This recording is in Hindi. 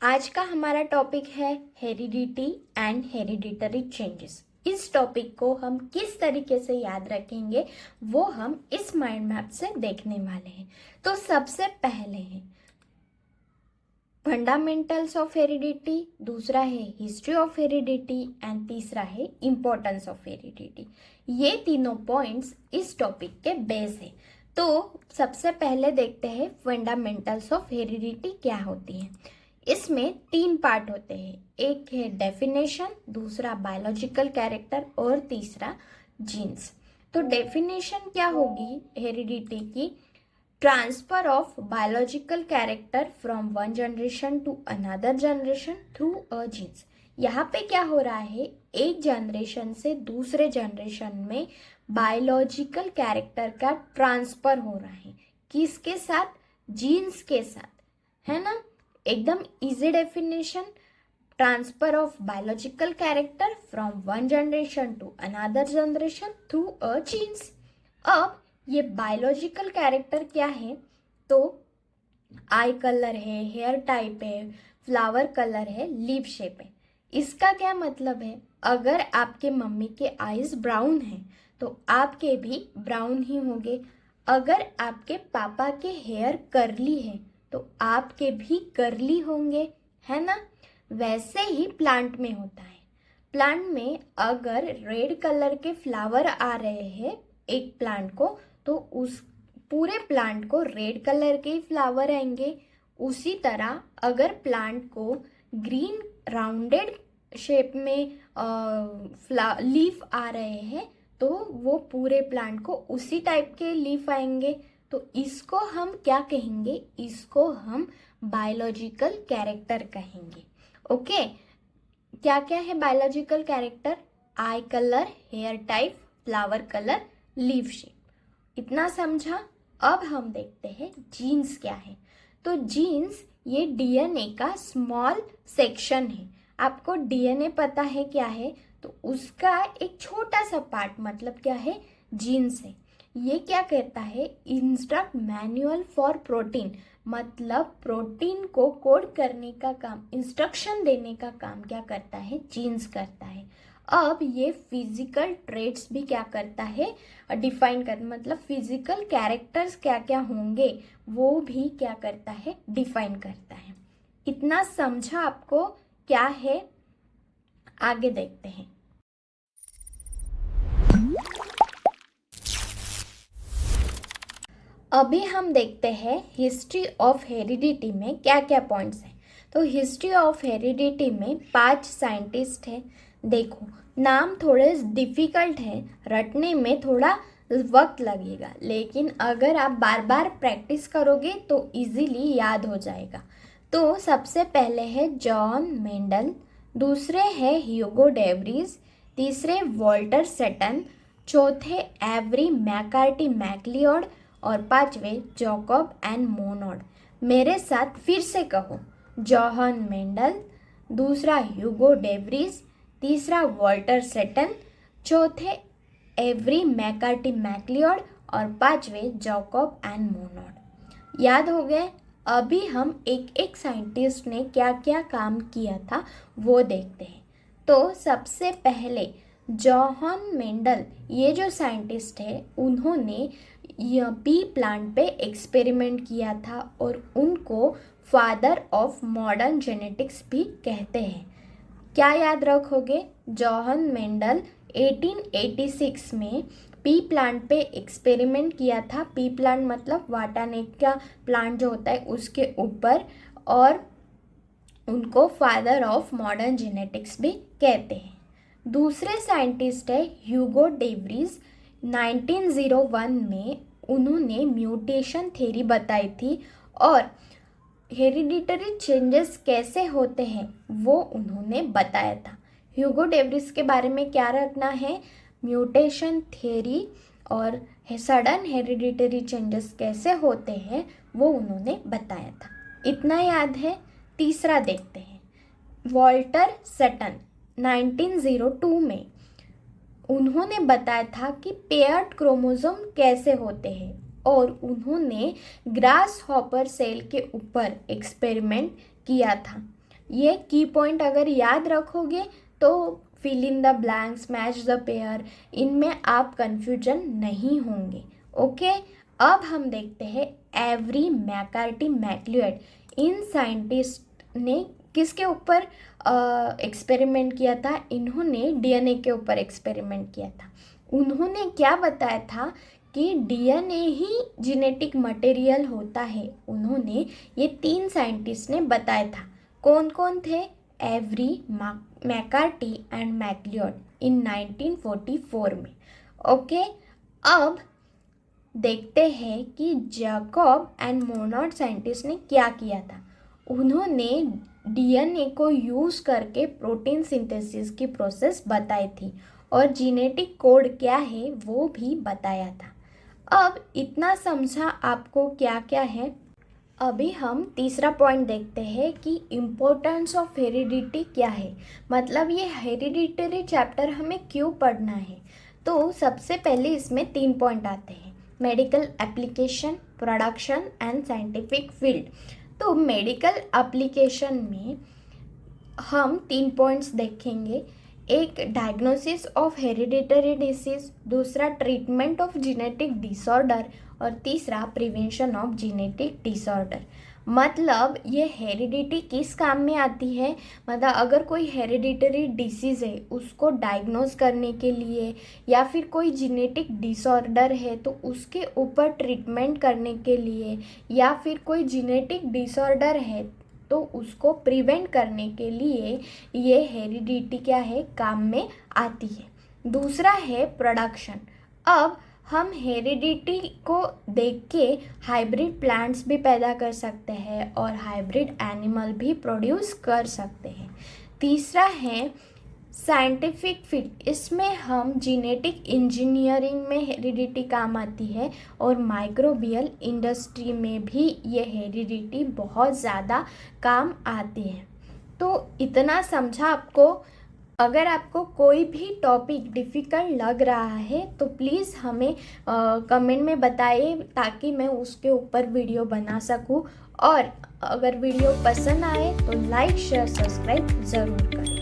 आज का हमारा टॉपिक है हेरिडिटी एंड हेरिडिटरी चेंजेस। इस टॉपिक को हम किस तरीके से याद रखेंगे वो हम इस माइंड मैप से देखने वाले हैं। तो सबसे पहले है फंडामेंटल्स ऑफ हेरिडिटी, दूसरा है हिस्ट्री ऑफ हेरिडिटी एंड तीसरा है इम्पोर्टेंस ऑफ हेरिडिटी। ये तीनों पॉइंट्स इस टॉपिक के बेस है। तो सबसे पहले देखते हैं फंडामेंटल्स ऑफ हेरिडिटी क्या होती है। इसमें तीन पार्ट होते हैं, एक है डेफिनेशन, दूसरा बायोलॉजिकल कैरेक्टर और तीसरा जीन्स। तो डेफिनेशन क्या होगी हेरिडिटी की? Transfer of biological character from one generation to another generation through a genes. यहाँ पे क्या हो रहा है, एक जनरेशन से दूसरे जनरेशन में बायोलॉजिकल कैरेक्टर का ट्रांसफर हो रहा है। किसके साथ? जीन्स के साथ, है ना। एकदम easy definition, transfer of biological character from one generation to another generation through a genes. अब ये बायोलॉजिकल कैरेक्टर क्या है? तो आई कलर है, हेयर टाइप है, फ्लावर कलर है, लीफ शेप है। इसका क्या मतलब है? अगर आपके मम्मी के आईज ब्राउन हैं तो आपके भी ब्राउन ही होंगे। अगर आपके पापा के हेयर कर्ली है तो आपके भी कर्ली होंगे, है ना। वैसे ही प्लांट में होता है। प्लांट में अगर रेड कलर के फ्लावर आ रहे हैं एक प्लांट को, तो उस पूरे प्लांट को रेड कलर के फ्लावर आएंगे। उसी तरह अगर प्लांट को ग्रीन राउंडेड शेप में लीफ आ रहे हैं तो वो पूरे प्लांट को उसी टाइप के लीफ आएंगे। तो इसको हम क्या कहेंगे? इसको हम बायोलॉजिकल कैरेक्टर कहेंगे। ओके, क्या क्या है biological character? Eye colour, hair type, flower colour, leaf shape. इतना समझा। अब हम देखते हैं जीन्स क्या है। तो जीन्स ये डीएनए का स्मॉल सेक्शन है। आपको डीएनए पता है क्या है? तो उसका एक छोटा सा पार्ट मतलब क्या है? जीन्स है। ये क्या कहता है? इंस्ट्रक्ट मैनुअल फॉर प्रोटीन, मतलब प्रोटीन को कोड करने का काम, इंस्ट्रक्शन देने का काम क्या करता है? जीन्स करता है। अब ये फिजिकल ट्रेट्स भी क्या करता है? डिफाइन कर, मतलब फिजिकल कैरेक्टर्स क्या क्या होंगे वो भी क्या करता है? डिफाइन करता है। इतना समझा आपको क्या है? आगे देखते हैं। अभी हम देखते हैं हिस्ट्री ऑफ हेरिडिटी में क्या क्या पॉइंट्स हैं। तो हिस्ट्री ऑफ हेरिडिटी में 5 साइंटिस्ट हैं। देखो, नाम थोड़े डिफ़िकल्ट है, रटने में थोड़ा वक्त लगेगा, लेकिन अगर आप बार बार प्रैक्टिस करोगे तो इजीली याद हो जाएगा। तो सबसे पहले है जॉन मेंडल, दूसरे है ह्यूगो डेवरीज, तीसरे वॉल्टर सेटन, चौथे एवरी मैकार्टी मैक्लियोड और पांचवे जॉकब एंड मोनोड। मेरे साथ फिर से कहो, जॉन मेंडल, दूसरा ह्यूगो डेवरीज, तीसरा वॉल्टर सेटन, चौथे एवरी मैकार्टी मैक्लियोड और पांचवे जॉकब एंड मोनोड। याद हो गए? अभी हम एक एक साइंटिस्ट ने क्या क्या काम किया था वो देखते हैं। तो सबसे पहले जॉन मेंडल, ये जो साइंटिस्ट है, उन्होंने पी प्लांट पे एक्सपेरिमेंट किया था और उनको फादर ऑफ मॉडर्न जेनेटिक्स भी कहते हैं। क्या याद रखोगे? जॉन मेंडल 1886 में पी प्लांट पे एक्सपेरिमेंट किया था। पी प्लांट मतलब वाटानेका प्लांट जो होता है उसके ऊपर, और उनको फादर ऑफ मॉडर्न जेनेटिक्स भी कहते हैं। दूसरे साइंटिस्ट है ह्यूगो डेवरीज। 1901 में उन्होंने म्यूटेशन थ्योरी बताई थी और हेरिडिटरी चेंजेस कैसे होते हैं वो उन्होंने बताया था। ह्यूगो डेवरीज के बारे में क्या रखना है? म्यूटेशन थ्योरी और सडन हेरिडिटरी चेंजेस कैसे होते हैं वो उन्होंने बताया था। इतना याद है। तीसरा देखते हैं, वॉल्टर सेटन 1902 में उन्होंने बताया था कि पेयर्ड क्रोमोसोम कैसे होते हैं और उन्होंने ग्रास हॉपर सेल के ऊपर एक्सपेरिमेंट किया था। ये की पॉइंट अगर याद रखोगे तो fill in the blanks, match the pair, इनमें आप कंफ्यूजन नहीं होंगे। ओके, अब हम देखते हैं एवरी मैकार्टी मैक्ल्यूड। इन साइंटिस्ट ने किसके ऊपर एक्सपेरिमेंट किया था? इन्होंने डीएनए के ऊपर एक्सपेरिमेंट किया था। उन्होंने क्या बताया था कि डीएनए ही जेनेटिक मटेरियल होता है। उन्होंने ये 3 साइंटिस्ट ने बताया था। कौन कौन थे? एवरी, मैकार्टी एंड मैक्ल्यूड इन 1944 में। ओके, अब देखते हैं कि जैकब एंड मोनोड साइंटिस्ट ने क्या किया था। उन्होंने डीएनए को यूज़ करके प्रोटीन सिंथेसिस की प्रोसेस बताई थी और जेनेटिक कोड क्या है वो भी बताया था। अब इतना समझा आपको क्या क्या है। अभी हम तीसरा पॉइंट देखते हैं कि इम्पोर्टेंस ऑफ हेरिडिटी क्या है, मतलब ये हेरिडिटरी चैप्टर हमें क्यों पढ़ना है। तो सबसे पहले इसमें 3 पॉइंट आते हैं: medical application, production and scientific field. तो मेडिकल एप्लीकेशन में हम 3 पॉइंट्स देखेंगे। एक, डायग्नोसिस ऑफ हेरिडिटरी डिसीज, दूसरा ट्रीटमेंट ऑफ जेनेटिक डिसऑर्डर और तीसरा प्रिवेंशन ऑफ जेनेटिक डिसऑर्डर। मतलब ये हेरिडिटी किस काम में आती है? मतलब अगर कोई हेरिडिटरी डिसीज़ है उसको डायग्नोज करने के लिए, या फिर कोई जेनेटिक डिसऑर्डर है तो उसके ऊपर ट्रीटमेंट करने के लिए, या फिर कोई जेनेटिक डिसऑर्डर है तो उसको प्रिवेंट करने के लिए ये हेरिडिटी क्या है, काम में आती है। दूसरा है प्रोडक्शन। अब हम हेरिडिटी को देख के हाइब्रिड प्लांट्स भी पैदा कर सकते हैं और हाइब्रिड एनिमल भी प्रोड्यूस कर सकते हैं। तीसरा है साइंटिफिक फील्ड। इसमें हम जेनेटिक इंजीनियरिंग में हेरिडिटी काम आती है और माइक्रोबियल इंडस्ट्री में भी ये हेरिडिटी बहुत ज़्यादा काम आती है। तो इतना समझा आपको। अगर आपको कोई भी टॉपिक डिफ़िकल्ट लग रहा है तो प्लीज़ हमें कमेंट में बताइए ताकि मैं उसके ऊपर वीडियो बना सकूं। और अगर वीडियो पसंद आए तो लाइक, शेयर, सब्सक्राइब ज़रूर करें।